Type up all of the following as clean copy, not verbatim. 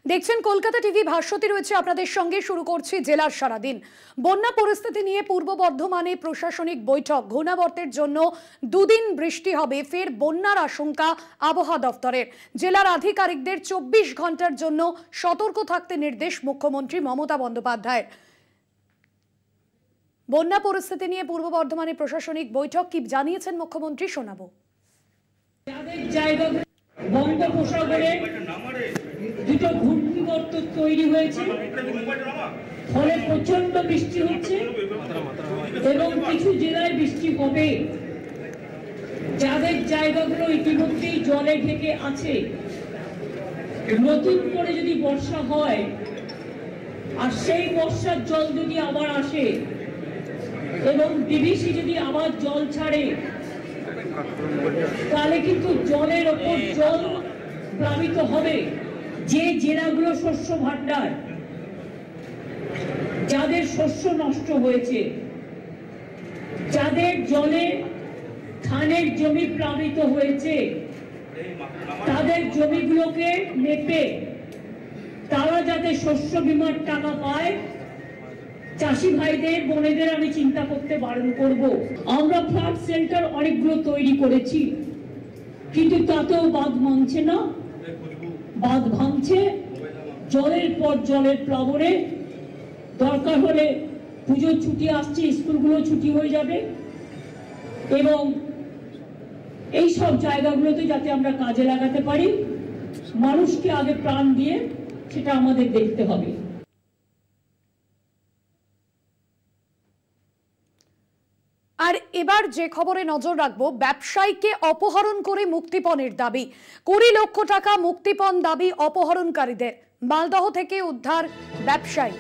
দেখছেন কলকাতা টিভি, ভাস্বতী রয়েছে আপনাদের সঙ্গে। শুরু করছি জেলার সারাদিন। বন্যা পরিস্থিতি নিয়ে পূর্ব বর্ধমানে প্রশাসনিক বৈঠক। ঘূর্ণাবর্তের জন্য দুদিন বৃষ্টি হবে, ফের বন্যার আশঙ্কা আবহাওয়া দফতরের। জেলার আধিকারিকদের 24 ঘন্টার জন্য সতর্ক থাকতে নির্দেশ মুখ্যমন্ত্রী মমতা বন্দ্যোপাধ্যায়ের। বন্যা পরিস্থিতি নিয়ে পূর্ব বর্ধমানে প্রশাসনিক বৈঠক, কি জানিয়েছেন মুখ্যমন্ত্রী শোনাবো। বঙ্গোপসাগরে দুটো ঘূর্ণিবর্ত তৈরি হয়েছে, ফলে প্রচন্ড বৃষ্টি হচ্ছে এবং কিছু জেলায় বৃষ্টি হবে। যাদের জায়গাগুলো ইতিমধ্যেই জলে ঢেকে আছে, নতুন করে যদি বর্ষা হয় আর সেই বর্ষার জল যদি আবার আসে এবং ডিভিসি যদি আবার জল ছাড়ে, তাহলে কিন্তু জলের ওপর জল প্লাবিত হবে। যে জেলাগুলো শস্য ভান্ডার, যাদের শস্য নষ্ট হয়েছে, যাদের জলে ধানের জমি প্লাবিত হয়েছে, তাদের জমিগুলোকে মেপে তারা যাতে শস্য বীমার টাকা পায়, চাষি ভাইদের বোনেদের আমি চিন্তা করতে বারণ করব। আমরা ফ্লাড সেন্টার অনেকগুলো তৈরি করেছি, কিন্তু তাতেও বাঁধ মানছে না, বাঁধ ভাঙছে জলের পর জলের প্লাবনে। দরকার হলে পুজোর ছুটি আসছে, স্কুলগুলো ছুটি হয়ে যাবে এবং এই সব জায়গাগুলোতে যাতে আমরা কাজে লাগাতে পারি, মানুষকে আগে প্রাণ দিয়ে সেটা আমাদের দেখতে হবে। আর এবার যে খবরে নজর রাখবো, ব্যবসায়ীকে অপহরণ করে মুক্তিপণের দাবি। 20 লক্ষ টাকা মুক্তিপণ দাবি অপহরণকারীদের। মালদহ থেকে উদ্ধার ব্যবসায়ী,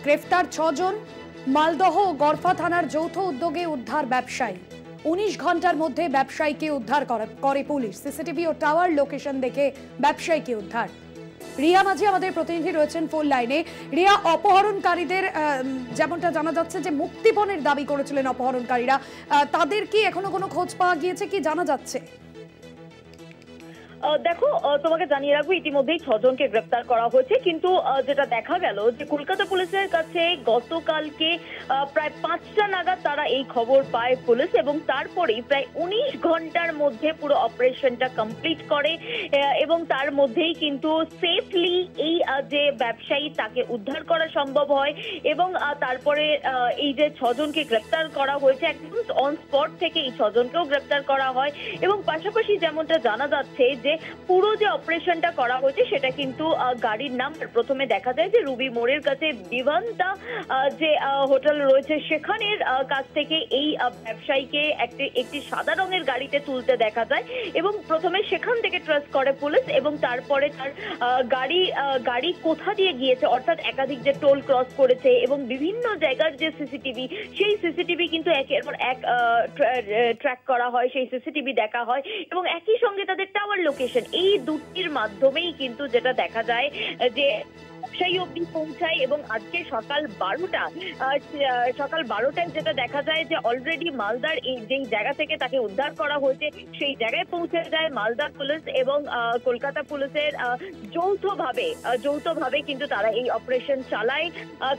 গ্রেফতার 6 জন। মালদহ ও গড়ফা থানার যৌথ উদ্যোগে উদ্ধার ব্যবসায়ী। 19 ঘন্টার মধ্যে ব্যবসায়ীকে উদ্ধার করে পুলিশ। সিসিটিভি ও টাওয়ার লোকেশন দেখে ব্যবসায়ীকে উদ্ধার। রিয়া মাঝি আমাদের প্রতিনিধি রয়েছেন ফোন লাইনে। রিয়া, অপহরণকারীদের যেমনটা জানা যাচ্ছে যে মুক্তিপণের দাবি করেছিলেন অপহরণকারীরা, তাদের কি এখনো কোনো খোঁজ পাওয়া গিয়েছে, কি জানা যাচ্ছে? দেখো, তোমাকে জানিয়ে রাখবো ইতিমধ্যেই 6 জনকে গ্রেপ্তার করা হয়েছে, কিন্তু যেটা দেখা গেল যে কলকাতা পুলিশের কাছে গতকালকে প্রায় 5টা নাগাদ তারা এই খবর পায় পুলিশ, এবং তারপরেই প্রায় 19 ঘন্টার মধ্যে পুরো অপারেশনটা কমপ্লিট করে এবং তার মধ্যেই কিন্তু সেফলি এই যে ব্যবসায়ী তাকে উদ্ধার করা সম্ভব হয়। এবং তারপরে এই যে 6 জনকে গ্রেপ্তার করা হয়েছে, একদম অন স্পট থেকে এই 6 জনকেও গ্রেপ্তার করা হয়। এবং পাশাপাশি যেমনটা জানা যাচ্ছে যে পুরো যে অপারেশনটা করা হয়েছে সেটা কিন্তু গাড়ির নাম প্রথমে দেখা যায় যে রুবি মোড়ের কাছে বিভান্তা যে হোটেল রয়েছে সেখানের কাছ থেকে এই ব্যবসায়ীকে একটি সাদা রঙের গাড়িতে তুলতে দেখা যায় এবং প্রথমে সেখান থেকে ট্রেস করে পুলিশ এবং তারপরে তার গাড়ি কোথা দিয়ে গিয়েছে, অর্থাৎ একাধিক যে টোল ক্রস করেছে এবং বিভিন্ন জায়গার যে সিসিটিভি, সেই সিসিটিভি কিন্তু একের পর এক ট্র্যাক করা হয়, সেই সিসিটিভি দেখা হয় এবং একই সঙ্গে তাদের টাওয়ার লোকেশন, এই দুটির মাধ্যমেই কিন্তু যেটা দেখা যায় যে ব্যবসায়ী অবধি পৌঁছায়। এবং আজকে সকাল 12টায় যেটা দেখা যায় যে অলরেডি মালদার এই যেই জায়গা থেকে তাকে উদ্ধার করা হয়েছে সেই জায়গায় পৌঁছে যায় মালদা পুলিশ এবং কলকাতা পুলিশের যৌথভাবে কিন্তু তারা এই অপারেশন চালায়।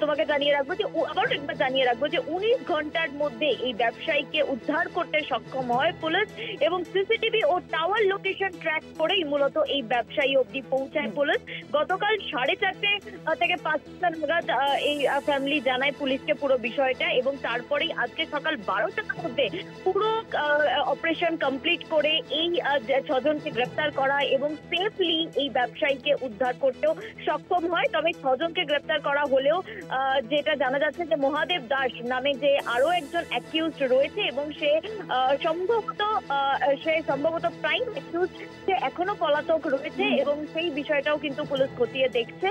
তোমাকে জানিয়ে রাখবো যে আবার একবার জানিয়ে রাখবো যে 19 ঘন্টার মধ্যে এই ব্যবসায়ীকে উদ্ধার করতে সক্ষম হয় পুলিশ এবং সিসিটিভি ও টাওয়ার লোকেশন ট্র্যাক করেই মূলত এই ব্যবসায়ী অবধি পৌঁছায় পুলিশ। গতকাল 4:30 থেকে 5টা নাগাদ এই ফ্যামিলি জানায় পুলিশকে পুরো বিষয়টা এবং তারপরেই আজকে সকাল 12টার মধ্যে পুরো অপারেশন কমপ্লিট করে এই 6 জনকে গ্রেপ্তার করা এবং সেফলি এই ব্যবসায়ীকে উদ্ধার করতেও সক্ষম হয়। তবে 6 জনকে গ্রেপ্তার করা হলেও যেটা জানা যাচ্ছে যে মহাদেব দাস নামে যে আরো একজন অ্যাকিউজড রয়েছে এবং সে সম্ভবত প্রাইম অ্যাকিউজড, সে এখনো পলাতক রয়েছে এবং সেই বিষয়টাও কিন্তু পুলিশ খতিয়ে দেখছে,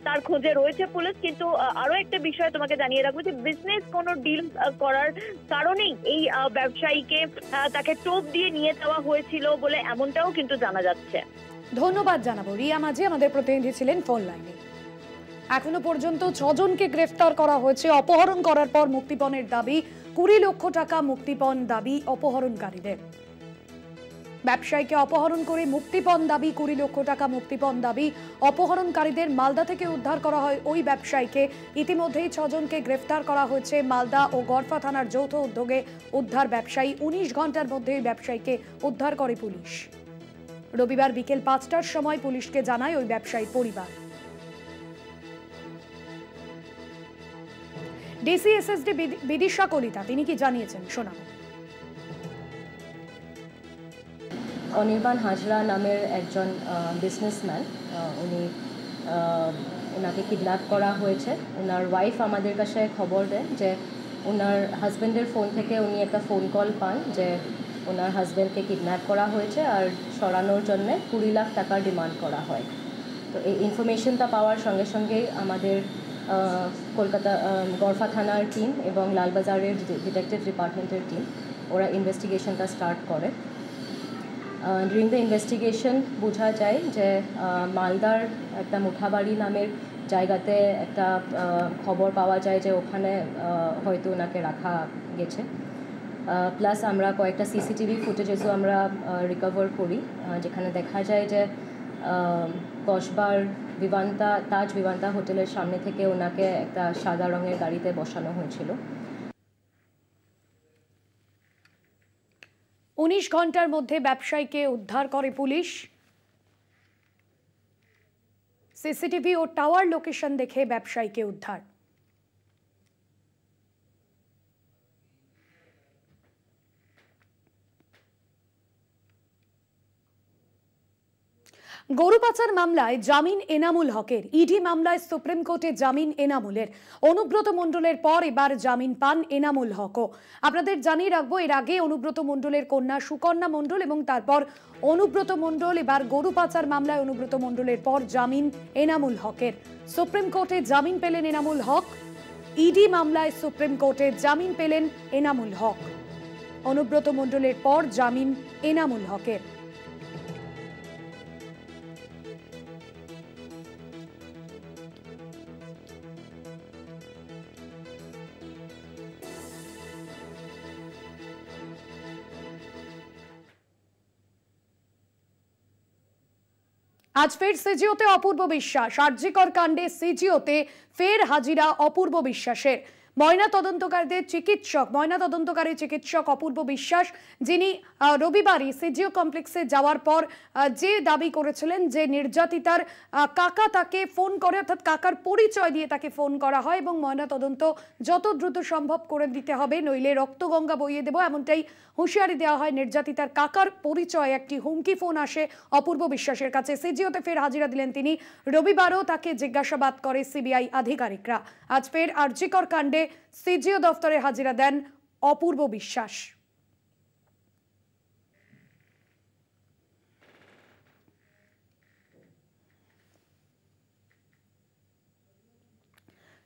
তার খোঁজে রয়েছে পুলিশ। কিন্তু আরো একটা বিষয় তোমাকে জানিয়ে রাখবো যে বিজনেস কোনো ডিল করার কারণেই এই ব্যবসায়ীকে তাকে টোপ দিয়ে নিয়ে যাওয়া হয়েছিল বলে এমনটাও কিন্তু জানা যাচ্ছে। ধন্যবাদ জানাবো। রিয়া মাঝি আমাদের প্রতিনিধি ছিলেন ফোন লাইনে। এখনো পর্যন্ত 6 জনকে গ্রেফতার করা হয়েছে। অপহরণ করার পর মুক্তিপণের দাবি, 20 লক্ষ টাকা মুক্তিপণ দাবি অপহরণকারীদের। ব্যবসায়ীকে অপহরণ করে মুক্তিপণ দাবি, 20 লক্ষ টাকা মুক্তিপণ দাবি। অপহরণকারীদের মালদা থেকে উদ্ধার করা হয় ওই ব্যবসায়ীকে। ইতিমধ্যেই 6 জনকে গ্রেফতার করা হয়েছে। মালদা ও গড়ফা থানার যৌথ উদ্যোগে উদ্ধার ব্যবসায়ী। 19 ঘন্টার মধ্যে ওই ব্যবসায়ীকে উদ্ধার করে পুলিশ। রবিবার বিকেল 5টার সময় পুলিশকে জানায় ওই ব্যবসায়ীর পরিবার। ডিসি এসএসডি বিদিশা কলিতা তিনি কি জানিয়েছেন শোনাব। অনির্বাণ হাজরা নামের একজন বিজনেসম্যান, উনি ওনাকে কিডন্যাপ করা হয়েছে। ওনার ওয়াইফ আমাদের কাছে খবর দেন যে ওনার হাজব্যান্ডের ফোন থেকে উনি একটা ফোন কল পান যে ওনার হাজব্যান্ডকে কিডন্যাপ করা হয়েছে আর সরানোর জন্য 20 লাখ টাকা ডিমান্ড করা হয়। তো এই ইনফরমেশনটা পাওয়ার সঙ্গে সঙ্গেই আমাদের কলকাতা গড়ফা থানার টিম এবং লালবাজারের ডিটেকটিভ ডিপার্টমেন্টের টিম ওরা ইনভেস্টিগেশনটা স্টার্ট করে। ডিউরিং দ্য ইনভেস্টিগেশন বোঝা যায় যে মালদার একটা মুঠাবাড়ি নামের জায়গাতে একটা খবর পাওয়া যায় যে ওখানে হয়তো ওনাকে রাখা গেছে। প্লাস আমরা কয়েকটা সিসিটিভি ফুটেজেসও আমরা রিকভার করি, যেখানে দেখা যায় যে কসবার তাজ ভিভান্তা হোটেলের সামনে থেকে ওনাকে একটা সাদা রঙের গাড়িতে বসানো হয়েছিল। 19 ঘন্টার মধ্যে ব্যবসায়ীকে উদ্ধার করে পুলিশ। সিসিটিভি ও টাওয়ার লোকেশন দেখে ব্যবসায়ীকে উদ্ধার। গরু পাচার মামলায় জামিন এনামুল হকের। ইডি মামলায় সুপ্রিম কোর্টে জামিন এনামুলের। অনুব্রত মণ্ডলের পর এবার জামিন পান এনামুল হকও। আপনাদের জানিয়ে রাখবো, এর আগে অনুব্রত মণ্ডলের কন্যা সুকন্যা মণ্ডল এবং তারপর অনুব্রত মণ্ডল। এবার গরু পাচার মামলায় অনুব্রত মণ্ডলের পর জামিন এনামুল হকের। সুপ্রিম কোর্টে জামিন পেলেন এনামুল হক। ইডি মামলায় সুপ্রিম কোর্টে জামিন পেলেন এনামুল হক। অনুব্রত মণ্ডলের পর জামিন এনামুল হকের। আজ ফের সিজিওতে অপূর্ব বিশ্বাস। আরজিকর কাণ্ডে সিজিওতে ফের হাজিরা অপূর্ব বিশ্বাসের। ময়নাতদন্তকারী চিকিৎসক অপূর্ব বিশ্বাস, যিনি রবিবারই সিজিও কমপ্লেক্সে যাওয়ার পর যে দাবি করেছিলেন যে নির্যাতিতার কাকা তাকে ফোন করে, অর্থাৎ কাকার পরিচয় দিয়ে তাকে ফোন করা হয় এবং ময়নাতদন্ত যত দ্রুত সম্ভব করে দিতে হবে, নইলে রক্তগঙ্গা বইয়ে দেব, এমনটাই হুঁশিয়ারি দেওয়া হয়। নির্যাতিতার কাকার পরিচয়ে একটি হুমকি ফোন আসে অপূর্ব বিশ্বাসের কাছে। সিজিওতে ফের হাজিরা দিলেন তিনি। রবিবারও তাকে জিজ্ঞাসাবাদ করে সিবিআই আধিকারিকরা। আজ ফের আরজিকর কাণ্ডে সিজিও দফতরে হাজিরা দেন অপূর্ব বিশ্বাস।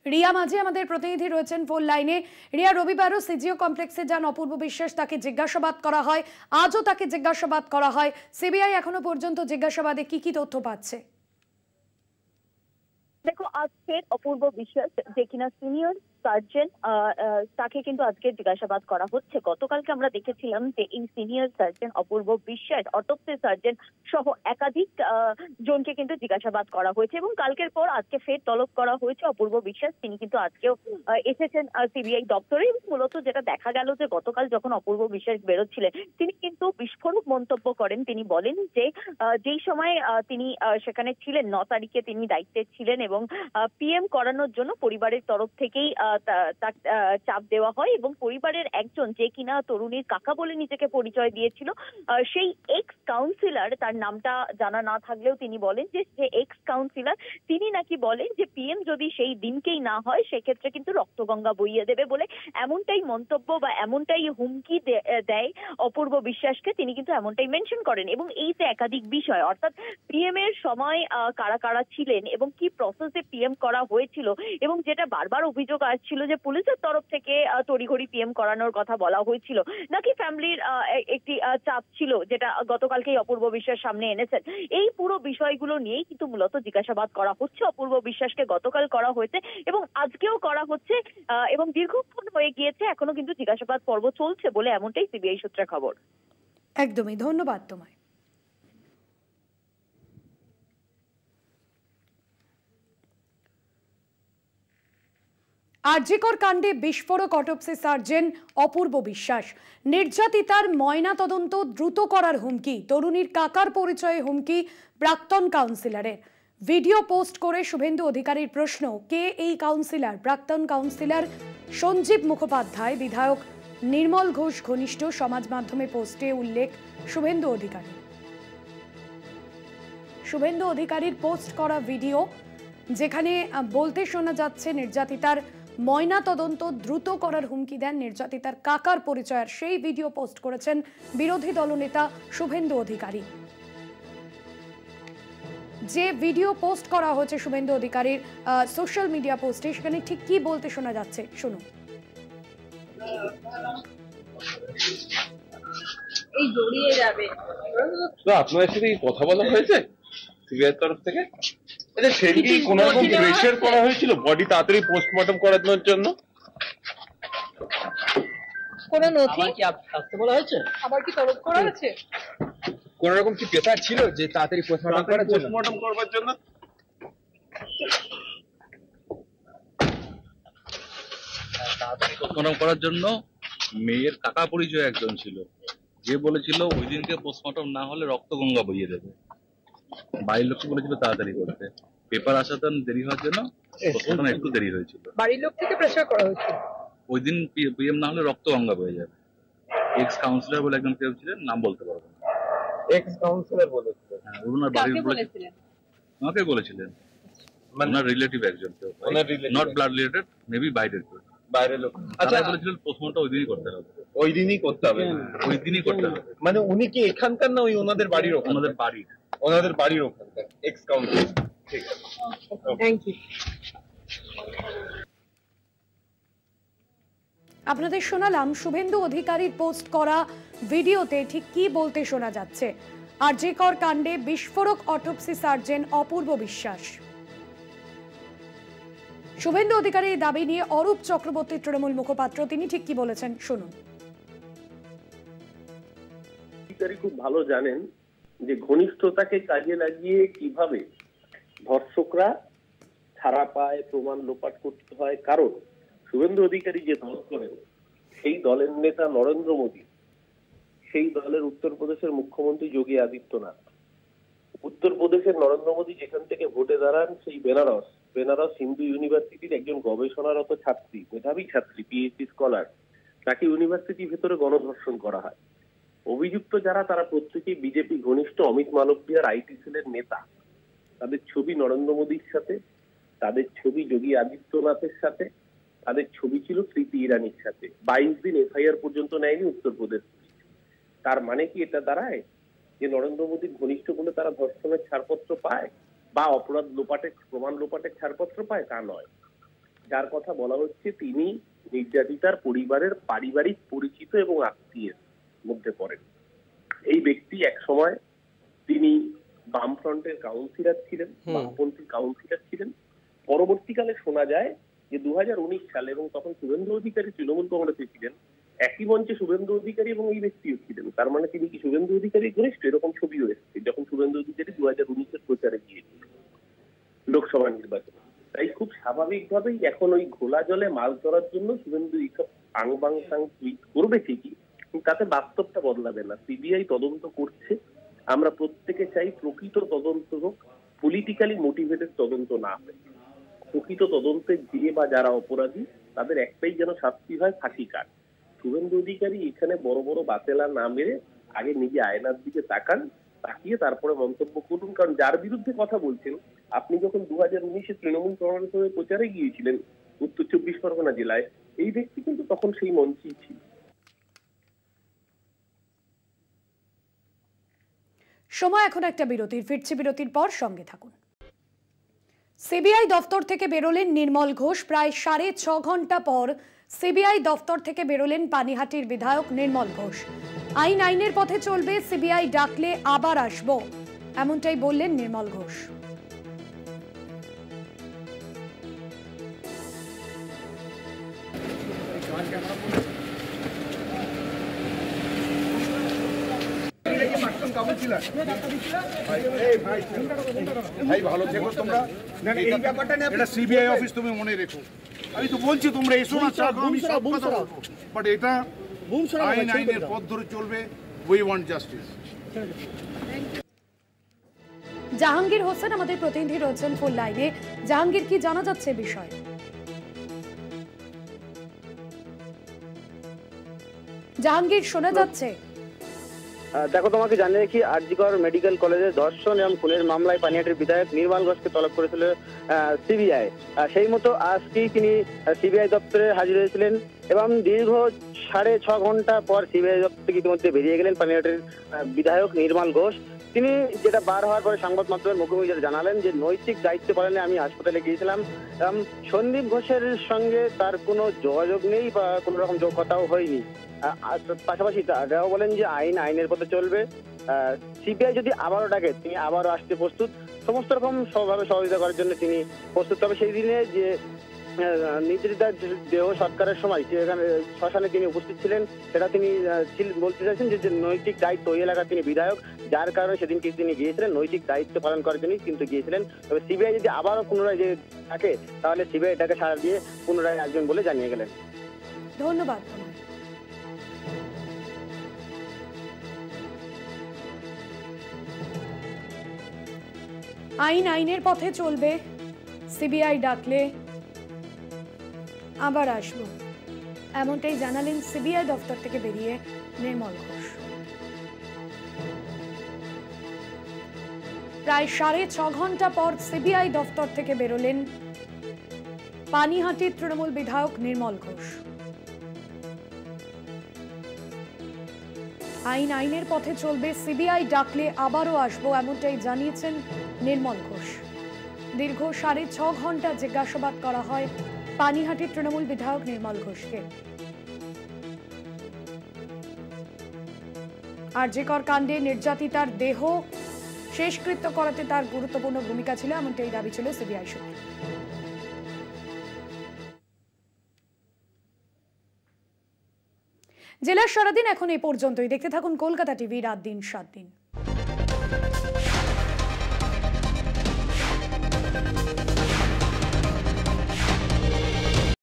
রিয়া মাঝি আমাদের প্রতিনিধি রয়েছেন ফোন লাইনে। রিয়া, রবিবারও সিজিও কমপ্লেক্সে যান অপূর্ব বিশ্বাস, তাকে জিজ্ঞাসাবাদ করা হয়, আজও তাকে জিজ্ঞাসাবাদ করা হয়। সিবিআই এখনো পর্যন্ত জিজ্ঞাসাবাদে কি কি তথ্য পাচ্ছে? দেখো, আজকে অপূর্ব বিশ্বাস যে কিনা সিনিয়র সার্জন, তাকে কিন্তু আজকে জিজ্ঞাসাবাদ করা হচ্ছে। গতকালকে আমরা দেখেছিলাম যে এই সিনিয়র সার্জন অপূর্ব বিশ্বাস, অটোপসি সার্জন সহ একাধিক জনকে কিন্তু জিজ্ঞাসাবাদ করা হয়েছে এবং কালকের পর আজকে ফের তলব করা হয়েছে অপূর্ব বিশ্বাস। তিনি কিন্তু আজকেও এসেছেন সিবিআই দপ্তরে। মূলত যেটা দেখা গেল যে গতকাল যখন অপূর্ব বিশ্বাস বেরোচ্ছিলেন, তিনি কিন্তু বিস্ফোরক মন্তব্য করেন। তিনি বলেন যে যেই সময় তিনি সেখানে ছিলেন, 9 তারিখে তিনি দায়িত্বে ছিলেন এবং পিএম করানোর জন্য পরিবারের তরফ থেকেই তার চাপ দেওয়া হয় এবং পরিবারের একজন যে কিনা তরুণীর কাকা বলে নিজেকে পরিচয় দিয়েছিল, সেই এক্স কাউন্সিলর, তার নামটা জানা না থাকলেও তিনি বলেন যে এক্স কাউন্সিলর, তিনি নাকি বলেন যে পিএম যদি সেই দিনকেই না হয় সেক্ষেত্রে কিন্তু রক্তগঙ্গা বইয়ে দেবে বলে এমনটাই মন্তব্য বা এমনটাই হুমকি দেয় অপূর্ব বিশ্বাসকে। তিনি কিন্তু এমনটাই মেনশন করেন এবং এই যে একাধিক বিষয়, অর্থাৎ পিএম এর সময় কারা কারা ছিলেন এবং কি প্রসেসে পিএম করা হয়েছিল এবং যেটা বারবার অভিযোগ আসছিল যে পুলিশের তরফ থেকে তড়িঘড়ি পিএম করানোর কথা বলা হয়েছিল, নাকি ফ্যামিলির একটি চাপ ছিল, যেটা গতকালকেই অপূর্ব বিশ্বাস সামনে এনেছেন। এই পুরো বিষয়গুলো নিয়েই কিন্তু মূলত জিজ্ঞাসাবাদ করা হচ্ছে। অপূর্ব বিশ্বাসকে গতকাল করা হয়েছে এবং আজকেও করা হচ্ছে এবং দীর্ঘক্ষণ হয়ে গিয়েছে, এখনো কিন্তু জিজ্ঞাসাবাদ পর্ব চলছে বলে এমনটাই সিবিআই সূত্রে খবর। একদমই, ধন্যবাদ তোমায়। আরজিকর কাণ্ডে বিস্ফোরক অটোপসি সার্জন অপূর্ব বিশ্বাস। নির্যাতিতার ময়না তদন্ত দ্রুত করার হুমকি, তরুণীর কাকার পরিচয়ে হুমকি প্রাক্তন কাউন্সিলরের। ভিডিও পোস্ট করে শুভেন্দু অধিকারীর প্রশ্ন, কে এই কাউন্সিলর? প্রাক্তন কাউন্সিলর সঞ্জীব মুখোপাধ্যায়, বিধায়ক নির্মল ঘোষ ঘনিষ্ঠ। সমাজ মাধ্যমে পোস্টে উল্লেখ শুভেন্দু অধিকারী। শুভেন্দু অধিকারীর পোস্ট করা ভিডিও, যেখানে বলতে শোনা যাচ্ছে নির্যাতিতার ময়না তদন্ত দ্রুত করার হুমকি দেন নির্যাতিতার কাকার পরিচয়ের, সেই ভিডিও পোস্ট করেছেন বিরোধী দলনেতা শুভেন্দু অধিকারী। যে ভিডিও পোস্ট করা হয়েছে শুভেন্দু অধিকারীর সোশ্যাল মিডিয়া পোস্টে, সেখানে ঠিক কি বলতে শোনা যাচ্ছে শুনুন। এই জড়িয়ে যাবে আপনাদের সাথে কথা বলা হয়েছে সিবিআই তরফ থেকে? আচ্ছা, সেদিকে কোন রকম প্রেশার করা হয়েছিল বডি তাড়াতাড়ি পোস্টমর্টম করানোর জন্য? কোন নথি কি আসতে বলা হয়েছে? আবার কি তলব করা হয়েছে? কোন রকম কি প্রেশার ছিল যে তাড়াতাড়ি পোস্টমর্টম করার জন্য? পোস্টমর্টম করবার জন্য তাড়াতাড়ি পোস্টমর্টম করার জন্য মেয়ের কাকা পরিচয় একজন ছিল, যে বলেছিল ওই দিনকে পোস্টমর্টম না হলে রক্ত গঙ্গা বইয়ে দেবে। বাড়ির লোককে বলেছিল তাড়াতাড়ি করতে, পেপার আসাতে দেরি হওয়ার জন্য পোস্টমর্টম একটু দেরি হয়েছিল। বাড়ির লোক থেকে প্রেশার করা হয়েছে ওই দিন পিএম না হলে রক্ত গঙ্গা বয়ে যাবে। এক্স কাউন্সিলর বলে একজন কেউ ছিলেন, নাম বলতে পারবো না। এক্স কাউন্সিলর বলেছিলেন? হ্যাঁ, ওনার বাড়ির বলেছিলেন, আমাকে বলেছিলেন, ওনার রিলেটিভ একজন কেউ, নট ব্লাড রিলেটেড, মেবি বাইরের কেউ, বাইরের লোক। আচ্ছা, বলেছিলেন পোস্টমর্টম ওই দিনই করতে হবে, ওই দিনই করতে হবে, ওই দিনই করতে হবে। মানে উনি কি এখানকার না ওই ওনাদের বাড়ির? ওনাদের বাড়ির, ওনাদের বাড়ির ওখানকার এক্স কাউন্সিলর। ঠিক আছে, থ্যাংক ইউ। আপনাদের শোনালাম শুভেন্দু অধিকারীর পোস্ট করা ভিডিওতে ঠিক কি বলতে শোনা যাচ্ছে। আরজিকর কাণ্ডে বিস্ফোরক অটোপসি সার্জন অপূর্ব বিশ্বাস। শুভেন্দু অধিকারীর দাবি নিয়ে অরূপ চক্রবর্তী তৃণমূল মুখপাত্র, তিনি ঠিক কি বলেছেন শুনুন। অধিকারী খুব ভালো জানেন যে ঘনিষ্ঠতাকে কাজে লাগিয়ে কিভাবে ধর্ষকরা ছাড়া পায়, প্রমাণ লোপাট করতে হয়। কারণ শুভেন্দু অধিকারী যে দল করেন, সেই দলের নেতা নরেন্দ্র মোদী, সেই দলের উত্তরপ্রদেশের মুখ্যমন্ত্রী যোগী আদিত্যনাথ। উত্তরপ্রদেশের নরেন্দ্র মোদী যেখান থেকে ভোটে দাঁড়ান, সেই বেনারস হিন্দু ইউনিভার্সিটির একজন গবেষণারত ছাত্রী, মেধাবী ছাত্রী, পিএইচডি স্কলার, তাকে ইউনিভার্সিটির ভেতরে গণধর্ষণ করা হয়। অভিযুক্ত যারা, তারা প্রত্যেকেই বিজেপি ঘনিষ্ঠ অমিত মালব্যার আইটি সেলের নেতা। তাদের ছবি নরেন্দ্র মোদীর সাথে, তাদের ছবি যোগী আদিত্যনাথের সাথে, তাদের ছবি ছিল স্মৃতি ইরানির সাথে। 22 দিন এফআইআর পর্যন্ত নেয়নি উত্তরপ্রদেশ। তার মানে কি এটা দাঁড়ায় যে নরেন্দ্র মোদীর ঘনিষ্ঠ বলে তারা ধর্ষণের ছাড়পত্র পায় বা অপরাধ লোপাটের, প্রমাণ লোপাটের ছাড়পত্র পায়? তা নয়। যার কথা বলা হচ্ছে তিনি নির্যাতিতার পরিবারের পারিবারিক পরিচিত এবং আত্মীয়ের মধ্যে পড়েন। এই ব্যক্তি এক সময় তিনি বামফ্রন্টের কাউন্সিলর ছিলেন, বামপন্থী কাউন্সিলর ছিলেন। পরবর্তীকালে শোনা যায় যে 2019 সালে, এবং তখন শুভেন্দু অধিকারী তৃণমূল কংগ্রেসে ছিলেন, একই মঞ্চে শুভেন্দু অধিকারী এবং এই ব্যক্তিও ছিলেন। তার মানে তিনি কি শুভেন্দু অধিকারী ঘনিষ্ঠ? এরকম ছবিও এসেছে যখন শুভেন্দু অধিকারী 2019-এর প্রচারে গিয়েছিলেন লোকসভা নির্বাচনে। তাই খুব স্বাভাবিকভাবেই এখন ওই ঘোলা জলে মাছ ধরার জন্য শুভেন্দু এইসব আংবাং সাং টুইট করবে ঠিকই, কিন্তু তাতে বাস্তবটা বদলাবে না। সিবিআই তদন্ত করছে, আমরা প্রত্যেকে চাই প্রকৃত তদন্ত হোক, পলিটিক্যালি মোটিভেটেড তদন্ত না হয়। প্রকৃত তদন্তে যে বা যারা অপরাধী তাদের একটাই যেন শাস্তি হয়, ফাঁসি কাট। শুভেন্দু অধিকারী এখানে বড় বড় বাতেলা না মেরে আগে নিজে আয়নার দিকে তাকান, তাকিয়ে তারপরে মন্তব্য করুন। কারণ যার বিরুদ্ধে কথা বলছেন, আপনি যখন 2019-এ তৃণমূল কংগ্রেসের প্রচারে গিয়েছিলেন উত্তর 24 পরগনা জেলায়, এই ব্যক্তি কিন্তু তখন সেই মঞ্চেই ছিল। সময় এখন একটা বিরতির, ফিরছি বিরতির পর, সঙ্গে থাকুন। সিবিআই দফতর থেকে বেরোলেন নির্মল ঘোষ। প্রায় 6.5 ঘন্টা পর সিবিআই দফতর থেকে বেরোলেন পানিহাটির বিধায়ক নির্মল ঘোষ। আইনের পথে চলবে, সিবিআই ডাকলে আবার আসবো, এমনটাই বললেন নির্মল ঘোষ। ভাই ভালো থেকো তোমরা। এই ব্যাপারটা নিয়ে এটা সিবিআই অফিস, তুমি মনে রেখো। আমি তো বলছি তোমরা এসো না, আমি সব কথা বলবো, বাট এটা আইনের পথ ধরে চলবে। We want justice. Jahangir Hossain আমাদের প্রতিনিধি রয়েছেন ফোন লাইনে। জাহাঙ্গীর, কি জানা যাচ্ছে বিষয়? জাহাঙ্গীর, শোনা যাচ্ছে? দেখো, তোমাকে জানিয়ে রাখি, আরজিকর মেডিকেল কলেজে ধর্ষণ এবং খুনের মামলায় পানিহাটির বিধায়ক নির্মল ঘোষকে তলব করেছিল সিবিআই। সেই মতো আজকেই তিনি সিবিআই দপ্তরে হাজির হয়েছিলেন এবং দীর্ঘ 6.5 ঘন্টা পর সিবিআই দপ্তর থেকে ইতিমধ্যে বেরিয়ে গেলেন পানিহাটির বিধায়ক নির্মল ঘোষ। তিনি যেটা বার হওয়ার পরে সংবাদ মাধ্যমের মুখোমুখি যেটা জানালেন যে নৈতিক দায়িত্ব পালনে আমি হাসপাতালে গিয়েছিলাম। সন্দীপ ঘোষের সঙ্গে তার কোনো যোগাযোগ নেই বা কোনো রকম কথাও হয়নি। পাশাপাশি তারাও বলেন যে আইনের পথে চলবে। সিবিআই যদি আবারও ডাকে তিনি আবারও আসতে প্রস্তুত, সমস্ত রকম সবভাবে সহযোগিতা করার জন্য তিনি প্রস্তুত। তবে সেই দিনে যে নির্যাতিতার দেহ সৎকারের সময় সেখানে শ্মশানে তিনি উপস্থিত ছিলেন, সেটা তিনি বলতে চাইছেন যে নৈতিক দায়িত্ব, ওই এলাকার তিনি বিধায়ক, যার কারণে সেদিনকে তিনি গিয়েছিলেন নৈতিক দায়িত্ব পালন করার জন্যই কিন্তু গিয়েছিলেন। তবে সিবিআই যদি আবারও পুনরায় যে থাকে তাহলে সিবিআই এটাকে সাড়া দিয়ে পুনরায় আসবেন বলে জানিয়ে গেলেন। ধন্যবাদ। আইনের পথে চলবে, সিবিআই ডাকলে আবার আসবো, এমনটাই জানালেন সিবিআই দপ্তর থেকে বেরিয়ে নির্মল ঘোষ। প্রায় 6.5 ঘন্টা পর সিবিআই দপ্তর থেকে বেরোলেন পানিহাটির তৃণমূল বিধায়ক নির্মল ঘোষ। আইনের পথে চলবে, সিবিআই ডাকলে আবারও আসবো, এমনটাই জানিয়েছেন নির্মল ঘোষ। দীর্ঘ 6.5 ঘন্টা জিজ্ঞাসাবাদ করা হয় পানিহাটির তৃণমূল বিধায়ক নির্মল ঘোষকে। আরজিকর কাণ্ডে নির্যাতিতার দেহ শেষকৃত্য করাতে তার গুরুত্বপূর্ণ ভূমিকা ছিল, এমনটাই দাবি ছিল সিবিআই সূত্রে। জেলার সারাদিন এখন এই পর্যন্তই। দেখতে থাকুন কলকাতা টিভি, রাত দিন 7 দিন।